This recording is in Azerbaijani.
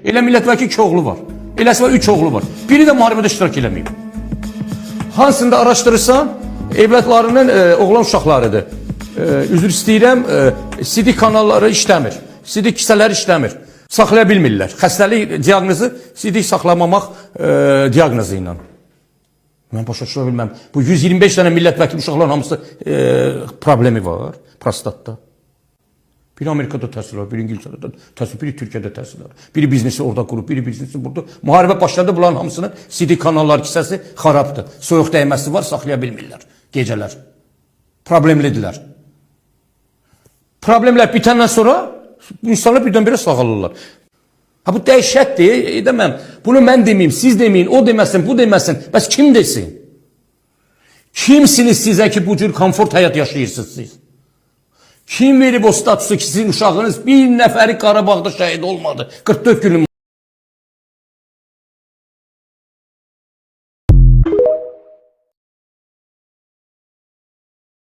Elə millət vəkili 2 oğlu var. Eləsi var 3 oğlu var. Biri də müharibədə iştirak eləməyib. Hansında araşdırırsan, evlatlarının oğlan uşaqlarıdır. Üzr istəyirəm, CD kanalları işləmir. CD kisələri işləmir. Saxlaya bilmirlər. Xəstəlik diaqnozu CD saxlamamaq diaqnozu ilə. Mən başa düşə bilməm. Bu 125 dənə millət vəkili uşaqların hamısı problemi var prostatda. Biri Amerikada təhsil var, biri İngiltərədə təhsil, biri Türkiyədə təhsil var. Biri biznesi orada qurub, biri biznesi burada. Müharibə başladı, bunların hamısının CD kanalları kisəsi xarabdır. Soyuq dəyməsi var, saxlaya bilmirlər gecələr. Problemlidirlər. Problemlər bitəndən sonra insanlar birdən-birə sağalırlar. Ha, bu dəhşətdir, edəməm. Bunu mən deməyim, siz deməyin, o deməsin, bu deməsin. Bəs kim desin? Kimsiniz sizə ki, bu cür komfort həyat yaşayırsınız siz? Kim verib o statusu ki, sizin uşağınız bir nəfəri Qarabağda şəhid olmadı? 44 günün